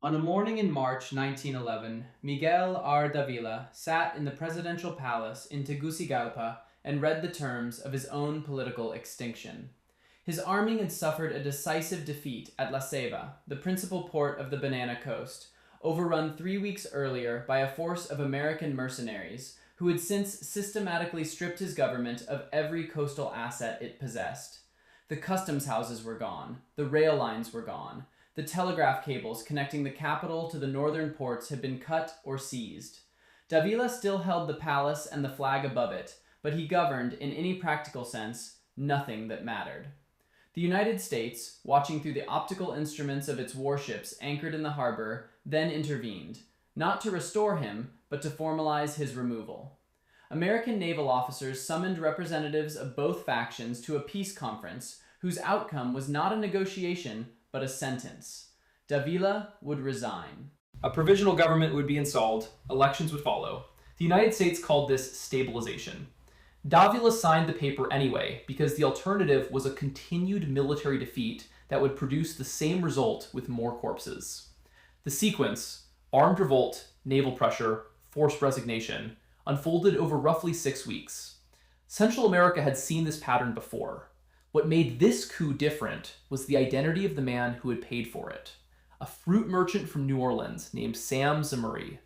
On a morning in March 1911, Miguel R. Davila sat in the presidential palace in Tegucigalpa and read the terms of his own political extinction. His army had suffered a decisive defeat at La Ceiba, the principal port of the Banana Coast, overrun 3 weeks earlier by a force of American mercenaries who had since systematically stripped his government of every coastal asset it possessed. The customs houses were gone, the rail lines were gone, the telegraph cables connecting the capital to the northern ports had been cut or seized. Davila still held the palace and the flag above it, but he governed, in any practical sense, nothing that mattered. The United States, watching through the optical instruments of its warships anchored in the harbor, then intervened, not to restore him, but to formalize his removal. American naval officers summoned representatives of both factions to a peace conference whose outcome was not a negotiation, but a sentence. Davila would resign. A provisional government would be installed, elections would follow. The United States called this stabilization. Davila signed the paper anyway because the alternative was a continued military defeat that would produce the same result with more corpses. The sequence, armed revolt, naval pressure, forced resignation, unfolded over roughly 6 weeks. Central America had seen this pattern before. What made this coup different was the identity of the man who had paid for it. A fruit merchant from New Orleans named Sam Zemurray,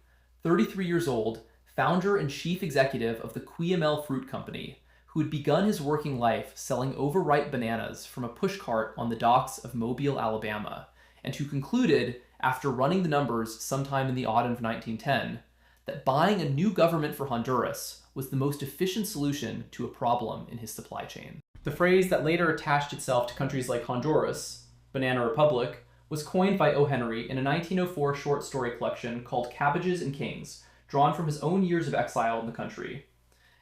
33 years old, founder and chief executive of the Cuyamel Fruit Company, who had begun his working life selling overripe bananas from a pushcart on the docks of Mobile, Alabama, and who concluded, after running the numbers sometime in the autumn of 1910, that buying a new government for Honduras was the most efficient solution to a problem in his supply chain. The phrase that later attached itself to countries like Honduras, Banana Republic, was coined by O. Henry in a 1904 short story collection called Cabbages and Kings, drawn from his own years of exile in the country.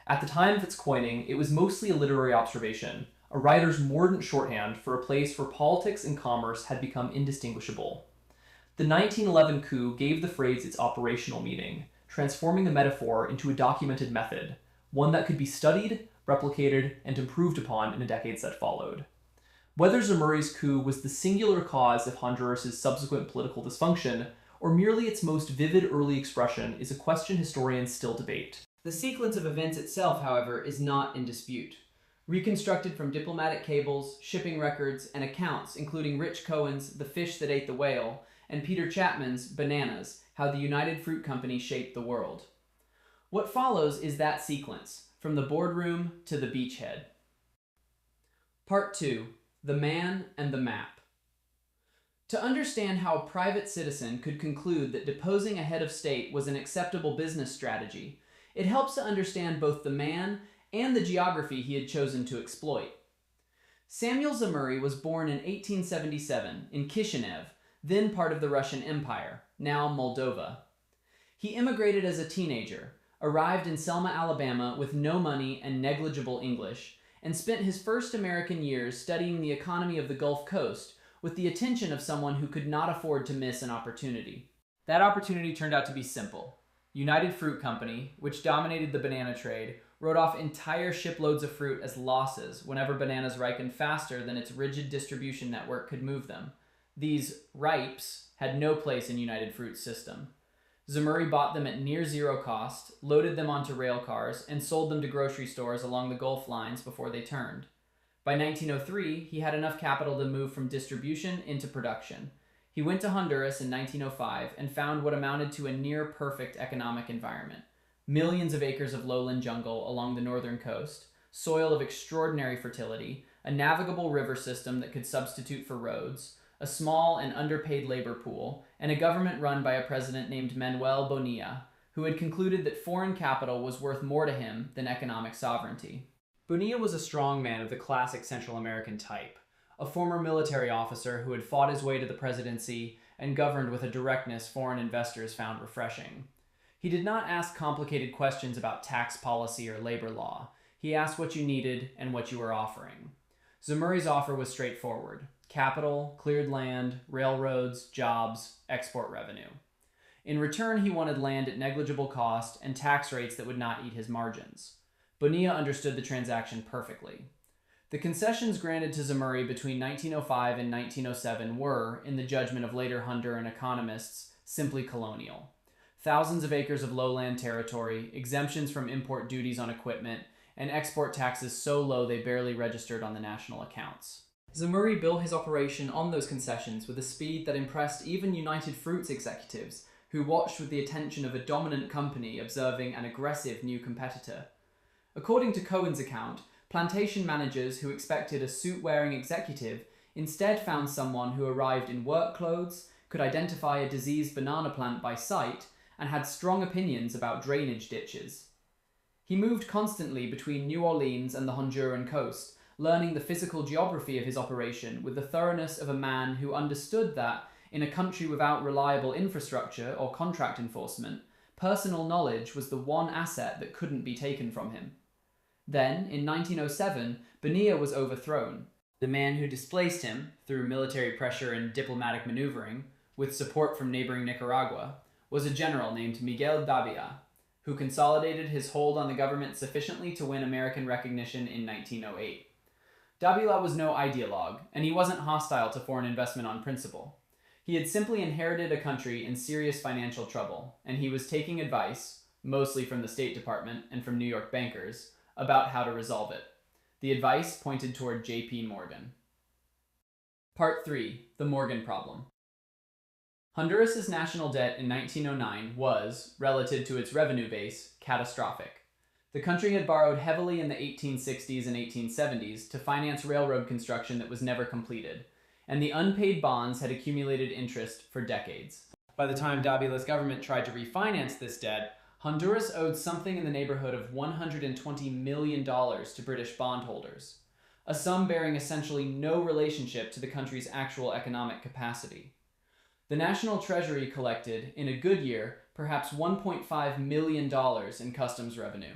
At the time of its coining, it was mostly a literary observation, a writer's mordant shorthand for a place where politics and commerce had become indistinguishable. The 1911 coup gave the phrase its operational meaning, transforming the metaphor into a documented method, one that could be studied, replicated, and improved upon in the decades that followed. Whether Zemurray's coup was the singular cause of Honduras' subsequent political dysfunction, or merely its most vivid early expression, is a question historians still debate. The sequence of events itself, however, is not in dispute. Reconstructed from diplomatic cables, shipping records, and accounts, including Rich Cohen's The Fish That Ate the Whale, and Peter Chapman's Bananas, How the United Fruit Company Shaped the World. What follows is that sequence, from the boardroom to the beachhead. Part 2. The Man and the Map. To understand how a private citizen could conclude that deposing a head of state was an acceptable business strategy, it helps to understand both the man and the geography he had chosen to exploit. Samuel Zemurray was born in 1877 in Kishinev, then part of the Russian Empire, now Moldova. He immigrated as a teenager, arrived in Selma, Alabama with no money and negligible English, and spent his first American years studying the economy of the Gulf Coast with the attention of someone who could not afford to miss an opportunity. That opportunity turned out to be simple. United Fruit Company, which dominated the banana trade, wrote off entire shiploads of fruit as losses whenever bananas ripened faster than its rigid distribution network could move them. These ripes had no place in United Fruit's system. Zemurray bought them at near zero cost, loaded them onto rail cars, and sold them to grocery stores along the Gulf lines before they turned. By 1903, he had enough capital to move from distribution into production. He went to Honduras in 1905 and found what amounted to a near-perfect economic environment. Millions of acres of lowland jungle along the northern coast, soil of extraordinary fertility, a navigable river system that could substitute for roads, a small and underpaid labor pool, and a government run by a president named Manuel Bonilla, who had concluded that foreign capital was worth more to him than economic sovereignty. Bonilla was a strong man of the classic Central American type, a former military officer who had fought his way to the presidency and governed with a directness foreign investors found refreshing. He did not ask complicated questions about tax policy or labor law. He asked what you needed and what you were offering. Zemurray's offer was straightforward: capital, cleared land, railroads, jobs, export revenue. In return, he wanted land at negligible cost and tax rates that would not eat his margins. Bonilla understood the transaction perfectly. The concessions granted to Zemurray between 1905 and 1907 were, in the judgment of later Honduran economists, simply colonial. Thousands of acres of lowland territory, exemptions from import duties on equipment, and export taxes so low they barely registered on the national accounts. Zemurray built his operation on those concessions with a speed that impressed even United Fruits executives, who watched with the attention of a dominant company observing an aggressive new competitor. According to Cohen's account, plantation managers who expected a suit-wearing executive instead found someone who arrived in work clothes, could identify a diseased banana plant by sight, and had strong opinions about drainage ditches. He moved constantly between New Orleans and the Honduran coast, learning the physical geography of his operation with the thoroughness of a man who understood that, in a country without reliable infrastructure or contract enforcement, personal knowledge was the one asset that couldn't be taken from him. Then, in 1907, Bonilla was overthrown. The man who displaced him, through military pressure and diplomatic maneuvering, with support from neighboring Nicaragua, was a general named Miguel Davila, who consolidated his hold on the government sufficiently to win American recognition in 1908. Davila was no ideologue, and he wasn't hostile to foreign investment on principle. He had simply inherited a country in serious financial trouble, and he was taking advice, mostly from the State Department and from New York bankers, about how to resolve it. The advice pointed toward J.P. Morgan. Part 3. The Morgan Problem. Honduras' national debt in 1909 was, relative to its revenue base, catastrophic. The country had borrowed heavily in the 1860s and 1870s to finance railroad construction that was never completed, and the unpaid bonds had accumulated interest for decades. By the time Davila's government tried to refinance this debt, Honduras owed something in the neighborhood of $120 million to British bondholders, a sum bearing essentially no relationship to the country's actual economic capacity. The National Treasury collected, in a good year, perhaps $1.5 million in customs revenue.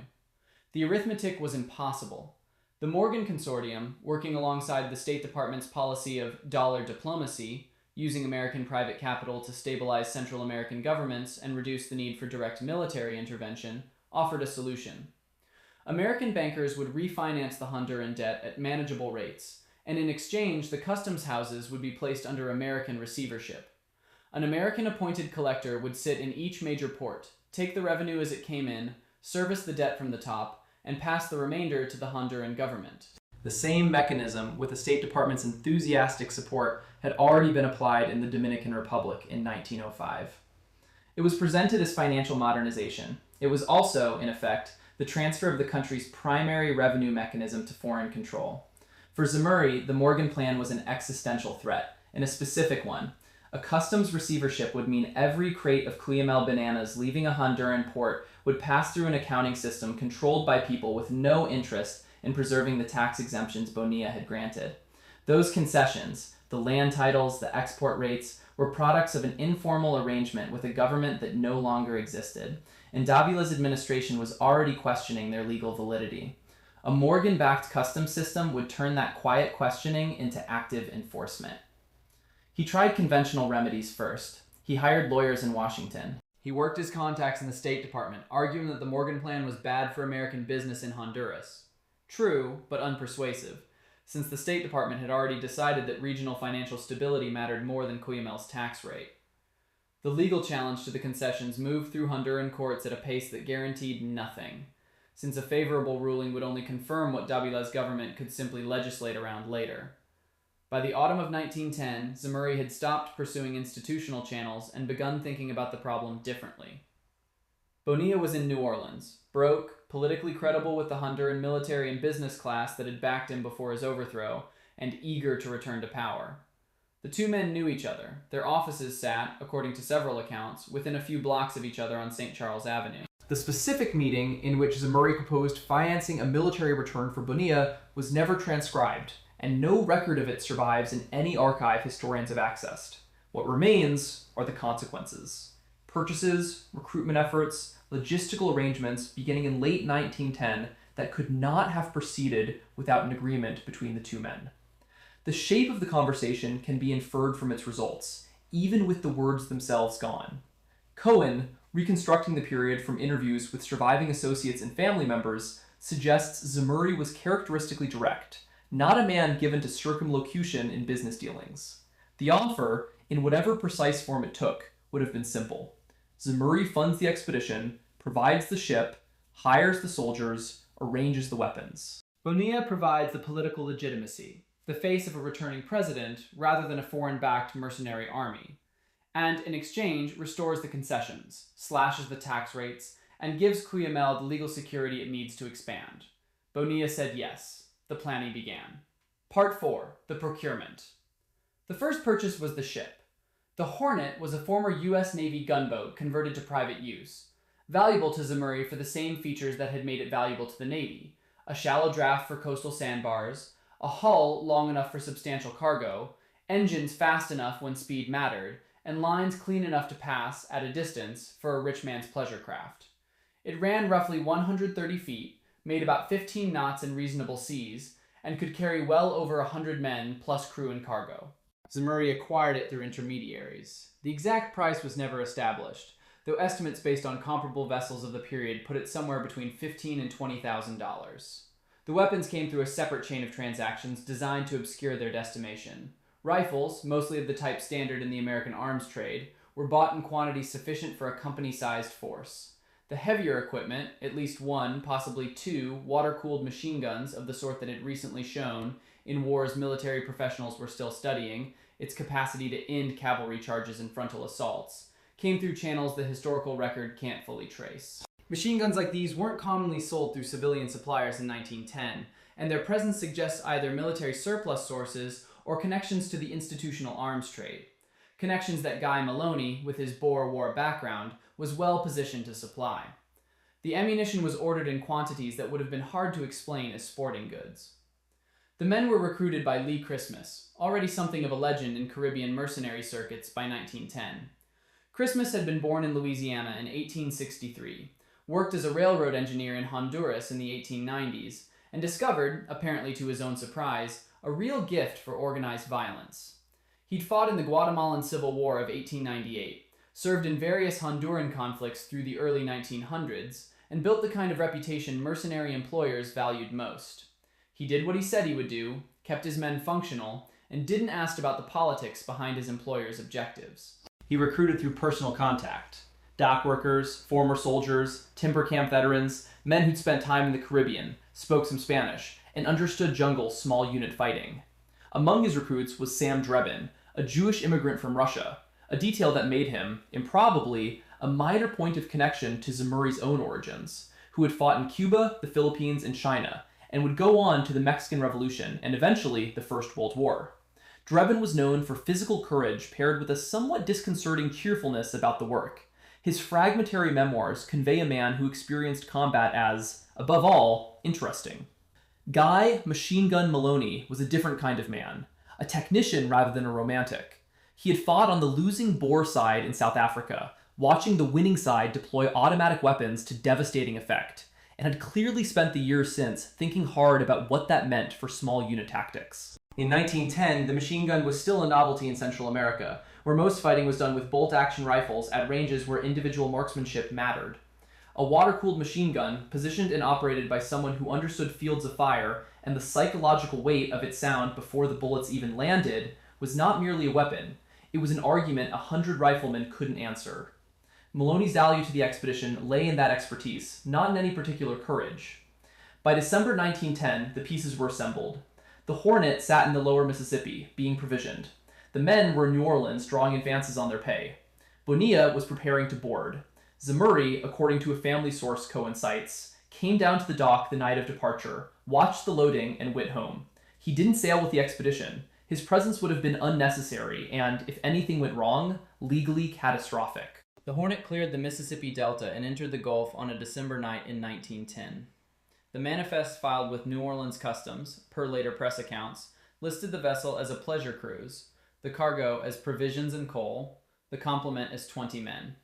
The arithmetic was impossible. The Morgan Consortium, working alongside the State Department's policy of dollar diplomacy, using American private capital to stabilize Central American governments and reduce the need for direct military intervention, offered a solution. American bankers would refinance the Honduran debt at manageable rates, and in exchange, the customs houses would be placed under American receivership. An American-appointed collector would sit in each major port, take the revenue as it came in, service the debt from the top, and pass the remainder to the Honduran government. The same mechanism, with the State Department's enthusiastic support, had already been applied in the Dominican Republic in 1905. It was presented as financial modernization. It was also, in effect, the transfer of the country's primary revenue mechanism to foreign control. For Zemurray, the Morgan Plan was an existential threat, and a specific one. A customs receivership would mean every crate of Cuyamel bananas leaving a Honduran port would pass through an accounting system controlled by people with no interest in preserving the tax exemptions Bonilla had granted. Those concessions, the land titles, the export rates, were products of an informal arrangement with a government that no longer existed, and Davila's administration was already questioning their legal validity. A Morgan-backed customs system would turn that quiet questioning into active enforcement. He tried conventional remedies first. He hired lawyers in Washington. He worked his contacts in the State Department, arguing that the Morgan Plan was bad for American business in Honduras. True, but unpersuasive, since the State Department had already decided that regional financial stability mattered more than Cuyamel's tax rate. The legal challenge to the concessions moved through Honduran courts at a pace that guaranteed nothing, since a favorable ruling would only confirm what Davila's government could simply legislate around later. By the autumn of 1910, Zemurray had stopped pursuing institutional channels and begun thinking about the problem differently. Bonilla was in New Orleans, broke, politically credible with the Honduran military and business class that had backed him before his overthrow, and eager to return to power. The two men knew each other. Their offices sat, according to several accounts, within a few blocks of each other on St. Charles Avenue. The specific meeting in which Zemurray proposed financing a military return for Bonilla was never transcribed, and no record of it survives in any archive historians have accessed. What remains are the consequences. Purchases, recruitment efforts, logistical arrangements beginning in late 1910 that could not have proceeded without an agreement between the two men. The shape of the conversation can be inferred from its results, even with the words themselves gone. Cohen, reconstructing the period from interviews with surviving associates and family members, suggests Zemurray was characteristically direct, not a man given to circumlocution in business dealings. The offer, in whatever precise form it took, would have been simple. Zemurray funds the expedition, provides the ship, hires the soldiers, arranges the weapons. Bonilla provides the political legitimacy, the face of a returning president rather than a foreign-backed mercenary army, and in exchange restores the concessions, slashes the tax rates, and gives Cuyamel the legal security it needs to expand. Bonilla said yes. The planning began. Part 4. The procurement. The first purchase was the ship. The Hornet was a former U.S. Navy gunboat converted to private use, valuable to Zemurray for the same features that had made it valuable to the Navy: a shallow draft for coastal sandbars, a hull long enough for substantial cargo, engines fast enough when speed mattered, and lines clean enough to pass, at a distance, for a rich man's pleasure craft. It ran roughly 130 feet, made about 15 knots in reasonable seas, and could carry well over 100 men plus crew and cargo. Zemurray acquired it through intermediaries. The exact price was never established, though estimates based on comparable vessels of the period put it somewhere between $15,000 and $20,000. The weapons came through a separate chain of transactions designed to obscure their destination. Rifles, mostly of the type standard in the American arms trade, were bought in quantities sufficient for a company-sized force. The heavier equipment, at least one, possibly two, water-cooled machine guns of the sort that had recently shown, in wars military professionals were still studying, its capacity to end cavalry charges and frontal assaults, came through channels the historical record can't fully trace. Machine guns like these weren't commonly sold through civilian suppliers in 1910, and their presence suggests either military surplus sources or connections to the institutional arms trade. Connections that Guy Maloney, with his Boer War background, was well positioned to supply. The ammunition was ordered in quantities that would have been hard to explain as sporting goods. The men were recruited by Lee Christmas, already something of a legend in Caribbean mercenary circuits by 1910. Christmas had been born in Louisiana in 1863, worked as a railroad engineer in Honduras in the 1890s, and discovered, apparently to his own surprise, a real gift for organized violence. He'd fought in the Guatemalan Civil War of 1898, served in various Honduran conflicts through the early 1900s, and built the kind of reputation mercenary employers valued most. He did what he said he would do, kept his men functional, and didn't ask about the politics behind his employer's objectives. He recruited through personal contact. Dock workers, former soldiers, timber camp veterans, men who'd spent time in the Caribbean, spoke some Spanish, and understood jungle small unit fighting. Among his recruits was Sam Drebin, a Jewish immigrant from Russia, a detail that made him, improbably, a minor point of connection to Zemurray's own origins, who had fought in Cuba, the Philippines, and China, and would go on to the Mexican Revolution and eventually the First World War. Drebin was known for physical courage paired with a somewhat disconcerting cheerfulness about the work. His fragmentary memoirs convey a man who experienced combat as, above all, interesting. Guy Machine Gun Maloney was a different kind of man, a technician rather than a romantic. He had fought on the losing Boer side in South Africa, watching the winning side deploy automatic weapons to devastating effect, and had clearly spent the years since thinking hard about what that meant for small unit tactics. In 1910, the machine gun was still a novelty in Central America, where most fighting was done with bolt-action rifles at ranges where individual marksmanship mattered. A water-cooled machine gun, positioned and operated by someone who understood fields of fire and the psychological weight of its sound before the bullets even landed, was not merely a weapon. It was an argument 100 riflemen couldn't answer. Maloney's value to the expedition lay in that expertise, not in any particular courage. By December 1910, the pieces were assembled. The Hornet sat in the lower Mississippi, being provisioned. The men were in New Orleans, drawing advances on their pay. Bonilla was preparing to board. Zemurray, according to a family source Cohen cites, came down to the dock the night of departure, watched the loading, and went home. He didn't sail with the expedition. His presence would have been unnecessary and, if anything went wrong, legally catastrophic. The Hornet cleared the Mississippi Delta and entered the Gulf on a December night in 1910. The manifest filed with New Orleans Customs, per later press accounts, listed the vessel as a pleasure cruise, the cargo as provisions and coal, the complement as 20 men.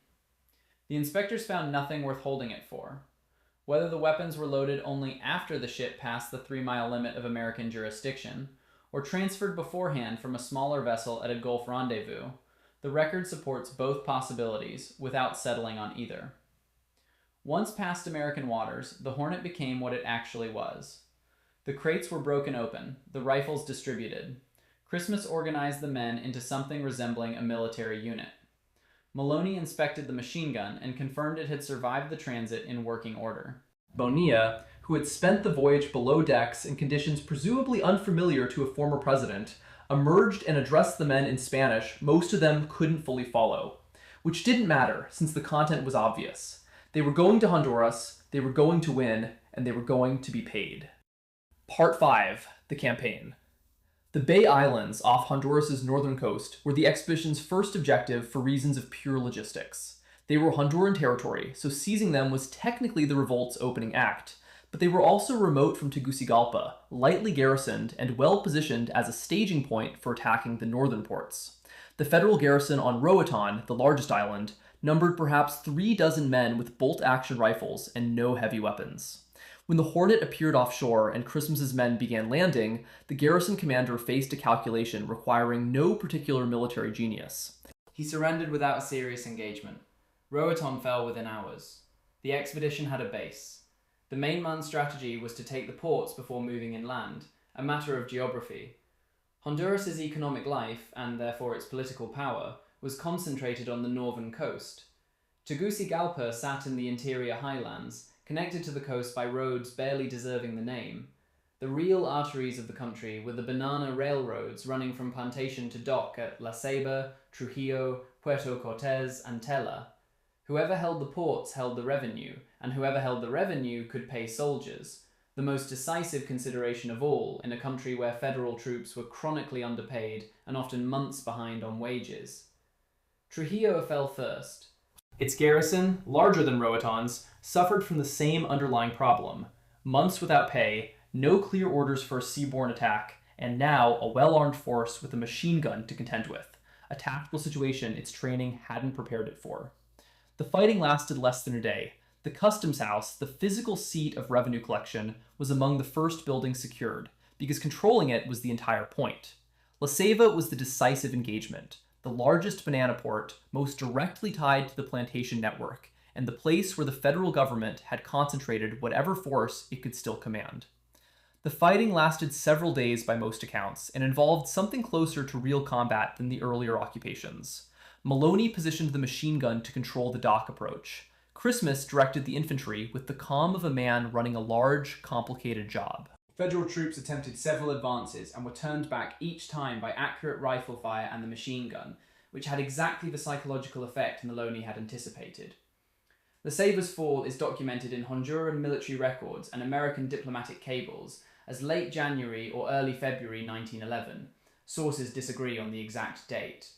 The inspectors found nothing worth holding it for. Whether the weapons were loaded only after the ship passed the 3-mile limit of American jurisdiction, or transferred beforehand from a smaller vessel at a Gulf rendezvous, the record supports both possibilities without settling on either. Once past American waters, the Hornet became what it actually was: The crates were broken open, the rifles distributed. Christmas organized the men into something resembling a military unit. Maloney inspected the machine gun and confirmed it had survived the transit in working order. Bonilla, who had spent the voyage below decks in conditions presumably unfamiliar to a former president, emerged and addressed the men in Spanish most of them couldn't fully follow, which didn't matter since the content was obvious. They were going to Honduras, they were going to win, and they were going to be paid. Part 5. The Campaign. The Bay Islands off Honduras' northern coast were the expedition's first objective for reasons of pure logistics. They were Honduran territory, so seizing them was technically the revolt's opening act, but they were also remote from Tegucigalpa, lightly garrisoned, and well-positioned as a staging point for attacking the northern ports. The federal garrison on Roatan, the largest island, numbered perhaps 36 men with bolt-action rifles and no heavy weapons. When the Hornet appeared offshore and Christmas's men began landing, the garrison commander faced a calculation requiring no particular military genius. He surrendered without a serious engagement. Roatan fell within hours. The expedition had a base. The mainland strategy was to take the ports before moving inland, a matter of geography. Honduras's economic life, and therefore its political power, was concentrated on the northern coast. Tegucigalpa sat in the interior highlands, connected to the coast by roads barely deserving the name. The real arteries of the country were the banana railroads running from plantation to dock at La Ceiba, Trujillo, Puerto Cortes, and Tela. Whoever held the ports held the revenue, and whoever held the revenue could pay soldiers, the most decisive consideration of all in a country where federal troops were chronically underpaid and often months behind on wages. Trujillo fell first. Its garrison, larger than Roatan's, suffered from the same underlying problem: months without pay, no clear orders for a seaborne attack, and now a well-armed force with a machine gun to contend with, a tactical situation its training hadn't prepared it for. The fighting lasted less than a day. The customs house, the physical seat of revenue collection, was among the first buildings secured, because controlling it was the entire point. La Ceiba was the decisive engagement, the largest banana port, most directly tied to the plantation network, and the place where the federal government had concentrated whatever force it could still command. The fighting lasted several days by most accounts, and involved something closer to real combat than the earlier occupations. Maloney positioned the machine gun to control the dock approach. Christmas directed the infantry with the calm of a man running a large, complicated job. Federal troops attempted several advances and were turned back each time by accurate rifle fire and the machine gun, which had exactly the psychological effect Maloney had anticipated. La Ceiba's fall is documented in Honduran military records and American diplomatic cables as late January or early February 1911. Sources disagree on the exact date.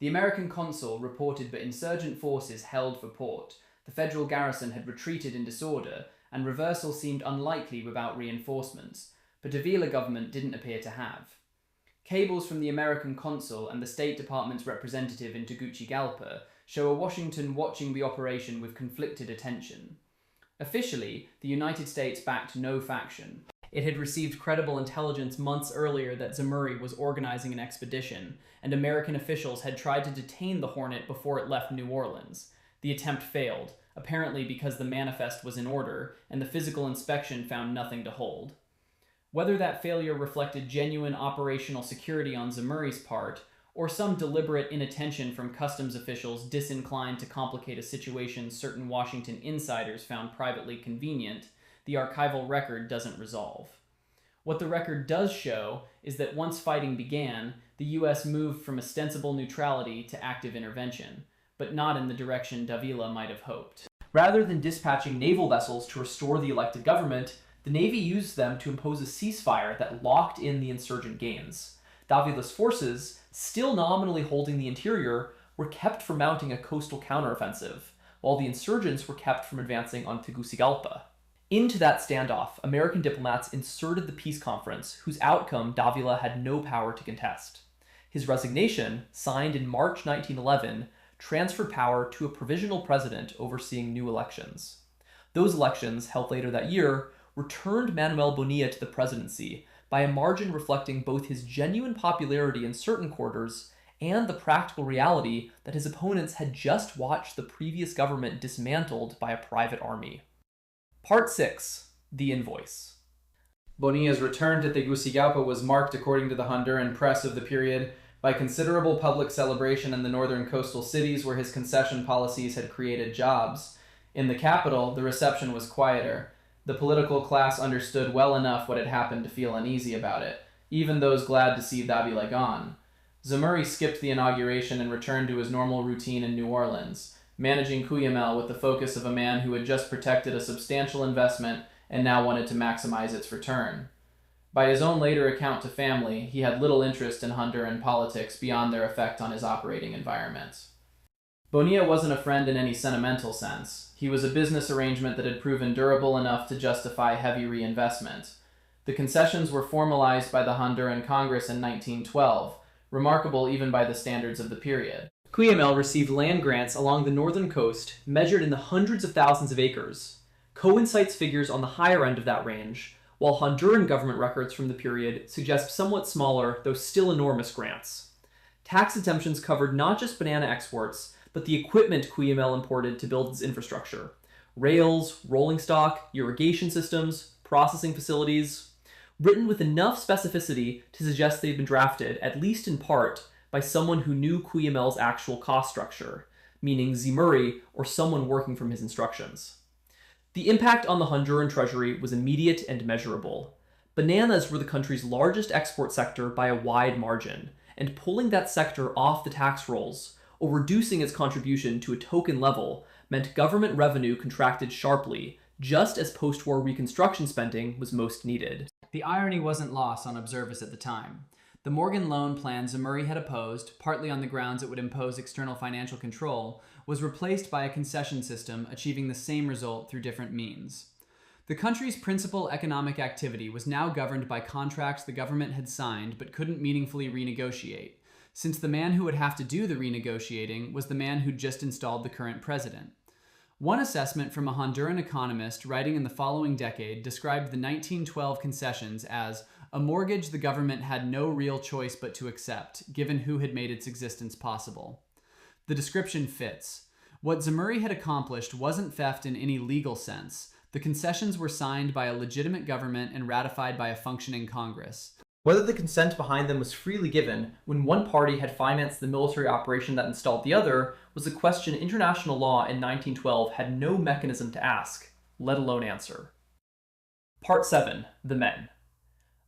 The American consul reported that insurgent forces held for port, the federal garrison had retreated in disorder, and reversal seemed unlikely without reinforcements, but Davila government didn't appear to have. Cables from the American consul and the State Department's representative in Tegucigalpa show a Washington watching the operation with conflicted attention. Officially, the United States backed no faction. It had received credible intelligence months earlier that Zamuri was organizing an expedition, and American officials had tried to detain the Hornet before it left New Orleans. The attempt failed, apparently because the manifest was in order, and the physical inspection found nothing to hold. Whether that failure reflected genuine operational security on Zamuri's part, or some deliberate inattention from customs officials disinclined to complicate a situation certain Washington insiders found privately convenient, the archival record doesn't resolve. What the record does show is that once fighting began, the U.S. moved from ostensible neutrality to active intervention, but not in the direction Davila might have hoped. Rather than dispatching naval vessels to restore the elected government, the Navy used them to impose a ceasefire that locked in the insurgent gains. Davila's forces, still nominally holding the interior, were kept from mounting a coastal counteroffensive, while the insurgents were kept from advancing on Tegucigalpa. Into that standoff, American diplomats inserted the peace conference, whose outcome Davila had no power to contest. His resignation, signed in March 1911, transferred power to a provisional president overseeing new elections. Those elections, held later that year, returned Manuel Bonilla to the presidency by a margin reflecting both his genuine popularity in certain quarters and the practical reality that his opponents had just watched the previous government dismantled by a private army. Part 6. The Invoice. Bonilla's return to Tegucigalpa was marked, according to the Honduran press of the period, by considerable public celebration in the northern coastal cities where his concession policies had created jobs. In the capital, the reception was quieter. The political class understood well enough what had happened to feel uneasy about it, even those glad to see Davila gone. Zamuri skipped the inauguration and returned to his normal routine in New Orleans, managing Cuyamel with the focus of a man who had just protected a substantial investment and now wanted to maximize its return. By his own later account to family, he had little interest in Honduran politics beyond their effect on his operating environment. Bonilla wasn't a friend in any sentimental sense. He was a business arrangement that had proven durable enough to justify heavy reinvestment. The concessions were formalized by the Honduran Congress in 1912, remarkable even by the standards of the period. Cuyamel received land grants along the northern coast, measured in the hundreds of thousands of acres. Cohen cites figures on the higher end of that range, while Honduran government records from the period suggest somewhat smaller, though still enormous grants. Tax exemptions covered not just banana exports, but the equipment Cuyamel imported to build its infrastructure: rails, rolling stock, irrigation systems, processing facilities, written with enough specificity to suggest they'd been drafted, at least in part, by someone who knew Cuyamel's actual cost structure, meaning Zamuri or someone working from his instructions. The impact on the Honduran treasury was immediate and measurable. Bananas were the country's largest export sector by a wide margin, and pulling that sector off the tax rolls, or reducing its contribution to a token level, meant government revenue contracted sharply, just as post-war reconstruction spending was most needed. The irony wasn't lost on observers at the time. The Morgan loan plan Zamuri had opposed, partly on the grounds it would impose external financial control, was replaced by a concession system achieving the same result through different means. The country's principal economic activity was now governed by contracts the government had signed but couldn't meaningfully renegotiate, since the man who would have to do the renegotiating was the man who'd just installed the current president. One assessment from a Honduran economist writing in the following decade described the 1912 concessions as a mortgage the government had no real choice but to accept, given who had made its existence possible. The description fits. What Zamuri had accomplished wasn't theft in any legal sense. The concessions were signed by a legitimate government and ratified by a functioning Congress. Whether the consent behind them was freely given when one party had financed the military operation that installed the other was a question international law in 1912 had no mechanism to ask, let alone answer. Part 7. The Men.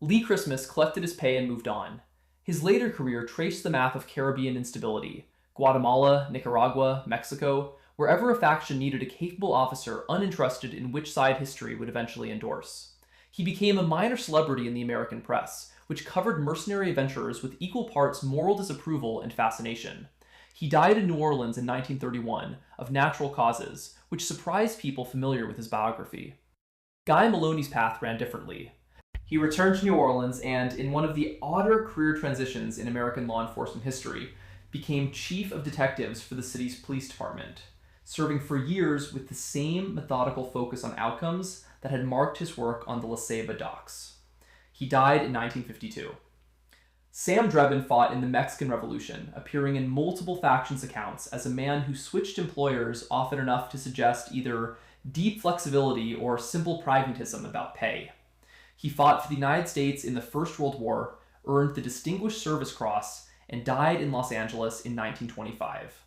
Lee Christmas collected his pay and moved on. His later career traced the map of Caribbean instability: Guatemala, Nicaragua, Mexico, wherever a faction needed a capable officer uninterested in which side history would eventually endorse. He became a minor celebrity in the American press, which covered mercenary adventurers with equal parts moral disapproval and fascination. He died in New Orleans in 1931 of natural causes, which surprised people familiar with his biography. Guy Maloney's path ran differently. He returned to New Orleans and, in one of the odder career transitions in American law enforcement history, became chief of detectives for the city's police department, serving for years with the same methodical focus on outcomes that had marked his work on the La Ceiba docks. He died in 1952. Sam Drebin fought in the Mexican Revolution, appearing in multiple factions' accounts as a man who switched employers often enough to suggest either deep flexibility or simple pragmatism about pay. He fought for the United States in the First World War, earned the Distinguished Service Cross, and died in Los Angeles in 1925.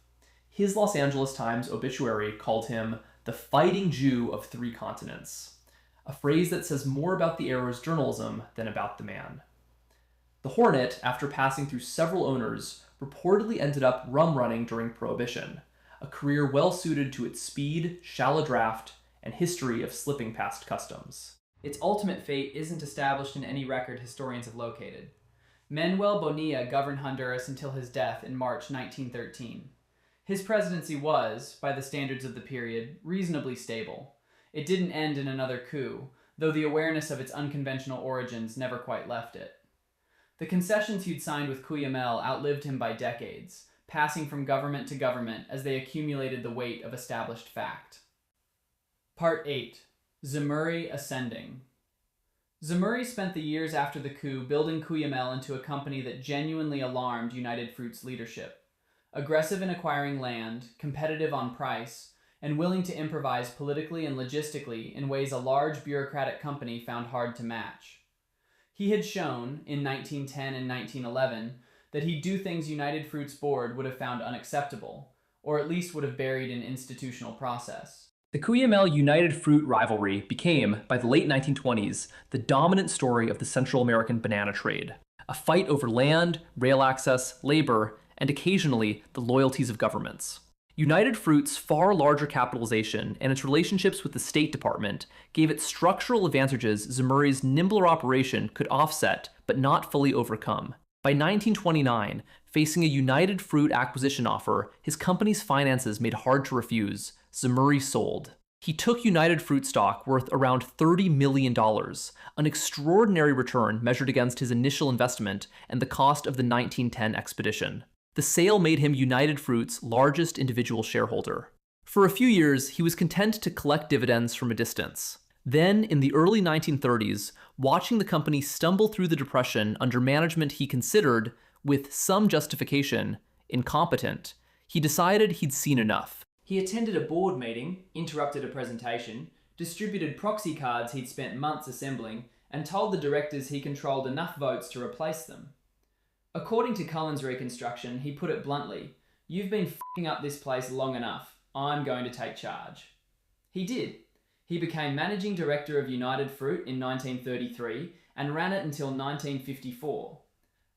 His Los Angeles Times obituary called him the fighting Jew of 3 continents, a phrase that says more about the era's journalism than about the man. The Hornet, after passing through several owners, reportedly ended up rum running during Prohibition, a career well suited to its speed, shallow draft, and history of slipping past customs. Its ultimate fate isn't established in any record historians have located. Manuel Bonilla governed Honduras until his death in March 1913. His presidency was, by the standards of the period, reasonably stable. It didn't end in another coup, though the awareness of its unconventional origins never quite left it. The concessions he'd signed with Cuyamel outlived him by decades, passing from government to government as they accumulated the weight of established fact. Part 8. Zamuri Ascending. Zamuri spent the years after the coup building Cuyamel into a company that genuinely alarmed United Fruit's leadership. Aggressive in acquiring land, competitive on price, and willing to improvise politically and logistically in ways a large bureaucratic company found hard to match. He had shown, in 1910 and 1911, that he'd do things United Fruit's board would have found unacceptable, or at least would have buried in institutional process. The Cuyamel United Fruit rivalry became, by the late 1920s, the dominant story of the Central American banana trade. A fight over land, rail access, labor, and occasionally the loyalties of governments. United Fruit's far larger capitalization and its relationships with the State Department gave it structural advantages Zemuray's nimbler operation could offset but not fully overcome. By 1929, facing a United Fruit acquisition offer his company's finances made hard to refuse, Zemuray sold. He took United Fruit stock worth around $30 million, an extraordinary return measured against his initial investment and the cost of the 1910 expedition. The sale made him United Fruit's largest individual shareholder. For a few years, he was content to collect dividends from a distance. Then, in the early 1930s, watching the company stumble through the Depression under management he considered, with some justification, incompetent, he decided he'd seen enough. He attended a board meeting, interrupted a presentation, distributed proxy cards he'd spent months assembling, and told the directors he controlled enough votes to replace them. According to Cullen's reconstruction, he put it bluntly, "You've been f***ing up this place long enough. I'm going to take charge." He did. He became managing director of United Fruit in 1933 and ran it until 1954.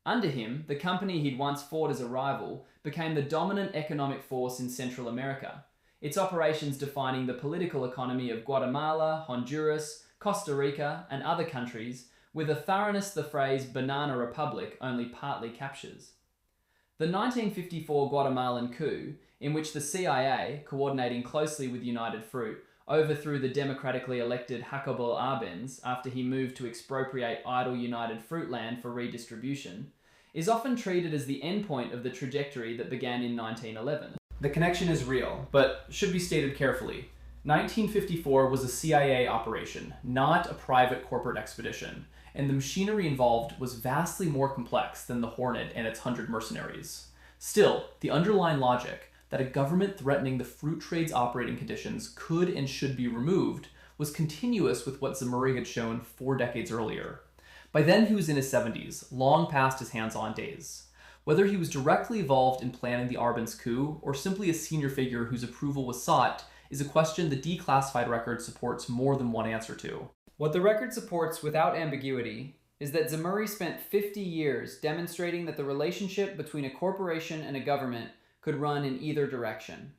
Under him, the company he'd once fought as a rival became the dominant economic force in Central America, its operations defining the political economy of Guatemala, Honduras, Costa Rica, and other countries, with a thoroughness the phrase "banana republic" only partly captures. The 1954 Guatemalan coup, in which the CIA, coordinating closely with United Fruit, overthrew the democratically elected Jacobo Arbenz after he moved to expropriate idle United Fruit land for redistribution, is often treated as the endpoint of the trajectory that began in 1911. The connection is real, but should be stated carefully. 1954 was a CIA operation, not a private corporate expedition, and the machinery involved was vastly more complex than the Hornet and its 100 mercenaries. Still, the underlying logic that a government threatening the fruit trade's operating conditions could and should be removed was continuous with what Zemuray had shown 4 decades earlier. By then he was in his 70s, long past his hands-on days. Whether he was directly involved in planning the Arbenz coup or simply a senior figure whose approval was sought is a question the declassified record supports more than one answer to. What the record supports without ambiguity is that Zemuray spent 50 years demonstrating that the relationship between a corporation and a government could run in either direction,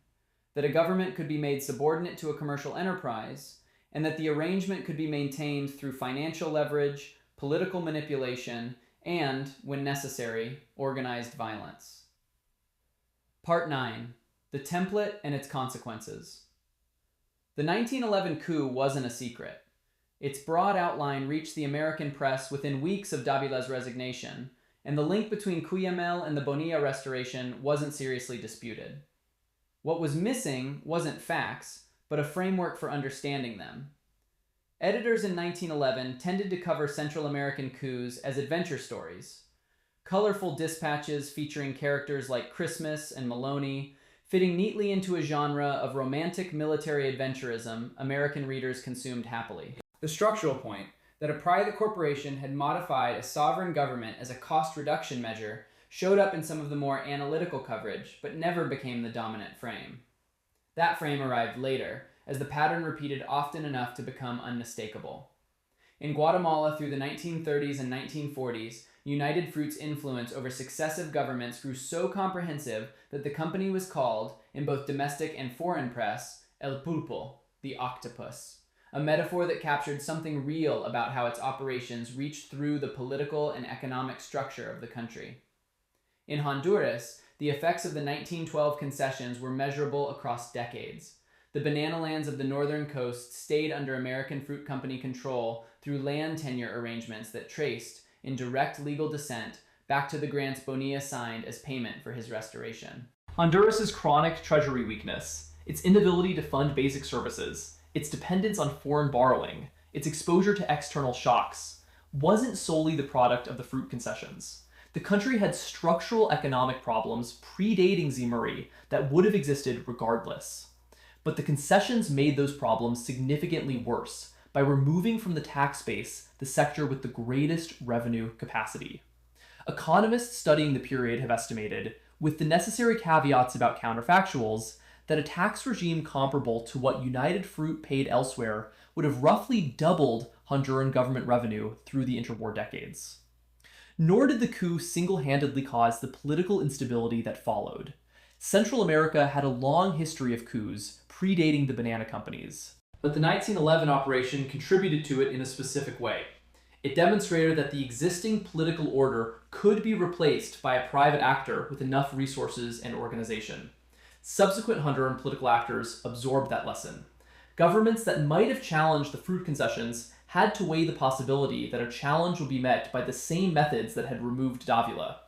that a government could be made subordinate to a commercial enterprise, and that the arrangement could be maintained through financial leverage, political manipulation, and, when necessary, organized violence. Part 9. The Template and its Consequences. The 1911 coup wasn't a secret. Its broad outline reached the American press within weeks of Davila's resignation, and the link between Cuyamel and the Bonilla restoration wasn't seriously disputed. What was missing wasn't facts, but a framework for understanding them. Editors in 1911 tended to cover Central American coups as adventure stories. Colorful dispatches featuring characters like Christmas and Maloney, fitting neatly into a genre of romantic military adventurism American readers consumed happily. The structural point, that a private corporation had modified a sovereign government as a cost reduction measure, showed up in some of the more analytical coverage, but never became the dominant frame. That frame arrived later, as the pattern repeated often enough to become unmistakable. In Guatemala through the 1930s and 1940s, United Fruit's influence over successive governments grew so comprehensive that the company was called, in both domestic and foreign press, El Pulpo, the octopus, a metaphor that captured something real about how its operations reached through the political and economic structure of the country. In Honduras, the effects of the 1912 concessions were measurable across decades. The banana lands of the northern coast stayed under American Fruit Company control through land tenure arrangements that traced, in direct legal descent, back to the grants Bonilla signed as payment for his restoration. Honduras' chronic treasury weakness, its inability to fund basic services, its dependence on foreign borrowing, its exposure to external shocks, wasn't solely the product of the fruit concessions. The country had structural economic problems predating Zemuray that would have existed regardless. But the concessions made those problems significantly worse by by removing from the tax base the sector with the greatest revenue capacity. Economists studying the period have estimated, with the necessary caveats about counterfactuals, that a tax regime comparable to what United Fruit paid elsewhere would have roughly doubled Honduran government revenue through the interwar decades. Nor did the coup single-handedly cause the political instability that followed. Central America had a long history of coups, predating the banana companies. But the 1911 operation contributed to it in a specific way. It demonstrated that the existing political order could be replaced by a private actor with enough resources and organization. Subsequent Honduran political actors absorbed that lesson. Governments that might have challenged the fruit concessions had to weigh the possibility that a challenge would be met by the same methods that had removed Davila.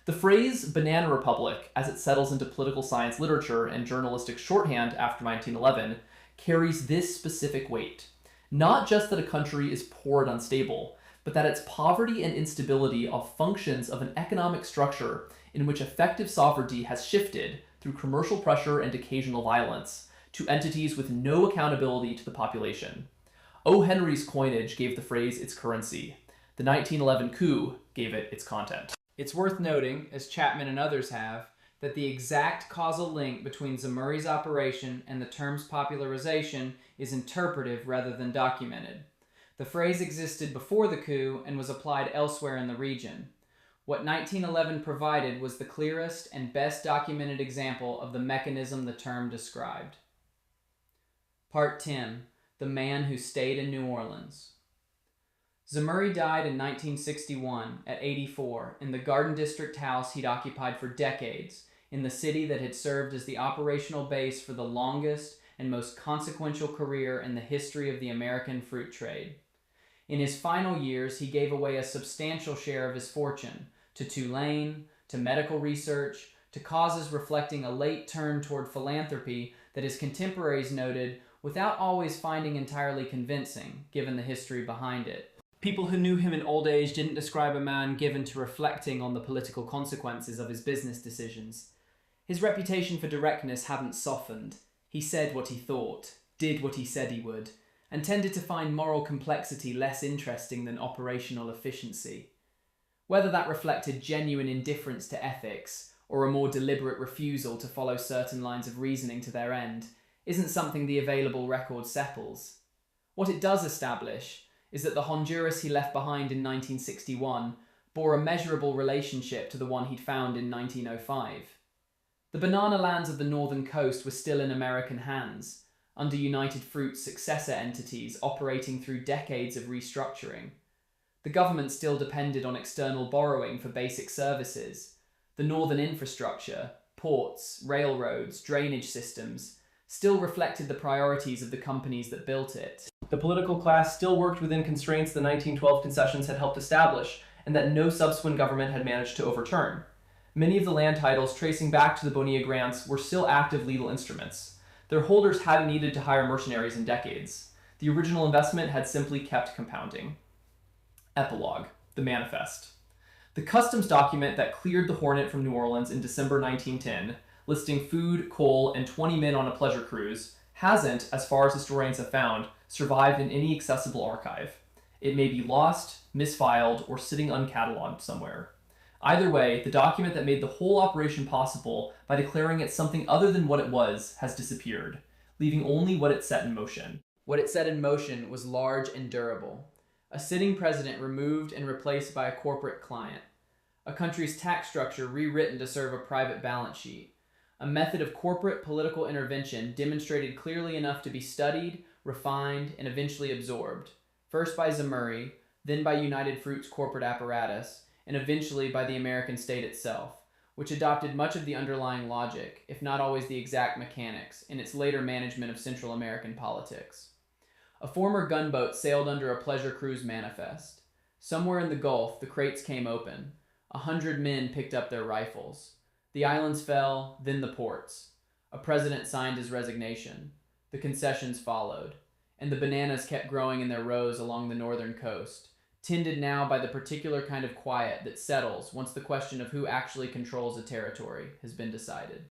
The phrase banana republic, as it settles into political science literature and journalistic shorthand after 1911, carries this specific weight. Not just that a country is poor and unstable, but that its poverty and instability are functions of an economic structure in which effective sovereignty has shifted, through commercial pressure and occasional violence, to entities with no accountability to the population. O. Henry's coinage gave the phrase its currency. The 1911 coup gave it its content. It's worth noting, as Chapman and others have, that the exact causal link between Zamuri's operation and the term's popularization is interpretive rather than documented. The phrase existed before the coup and was applied elsewhere in the region. What 1911 provided was the clearest and best documented example of the mechanism the term described. Part 10. The Man Who Stayed in New Orleans. Zamuri died in 1961 at 84 in the Garden District house he'd occupied for decades in the city that had served as the operational base for the longest and most consequential career in the history of the American fruit trade. In his final years, he gave away a substantial share of his fortune to Tulane, to medical research, to causes reflecting a late turn toward philanthropy that his contemporaries noted without always finding entirely convincing, given the history behind it. People who knew him in old age didn't describe a man given to reflecting on the political consequences of his business decisions. His reputation for directness hadn't softened. He said what he thought, did what he said he would, and tended to find moral complexity less interesting than operational efficiency. Whether that reflected genuine indifference to ethics, or a more deliberate refusal to follow certain lines of reasoning to their end, isn't something the available record settles. What it does establish is that the Honduras he left behind in 1961 bore a measurable relationship to the one he'd found in 1905. The banana lands of the northern coast were still in American hands, under United Fruit's successor entities operating through decades of restructuring. The government still depended on external borrowing for basic services. The northern infrastructure, ports, railroads, drainage systems, still reflected the priorities of the companies that built it. The political class still worked within constraints the 1912 concessions had helped establish, and that no subsequent government had managed to overturn. Many of the land titles tracing back to the Bonilla grants were still active legal instruments. Their holders hadn't needed to hire mercenaries in decades. The original investment had simply kept compounding. Epilogue. The Manifest. The customs document that cleared the Hornet from New Orleans in December 1910, listing food, coal, and 20 men on a pleasure cruise, hasn't, as far as historians have found, survived in any accessible archive. It may be lost, misfiled, or sitting uncatalogued somewhere. Either way, the document that made the whole operation possible by declaring it something other than what it was has disappeared, leaving only what it set in motion. What it set in motion was large and durable. A sitting president removed and replaced by a corporate client. A country's tax structure rewritten to serve a private balance sheet. A method of corporate political intervention demonstrated clearly enough to be studied, refined, and eventually absorbed, first by Zamuri, then by United Fruit's corporate apparatus, and eventually by the American state itself, which adopted much of the underlying logic, if not always the exact mechanics, in its later management of Central American politics. A former gunboat sailed under a pleasure cruise manifest. Somewhere in the Gulf, the crates came open. 100 men picked up their rifles. The islands fell, then the ports. A president signed his resignation. The concessions followed, and the bananas kept growing in their rows along the northern coast, tended now by the particular kind of quiet that settles once the question of who actually controls a territory has been decided.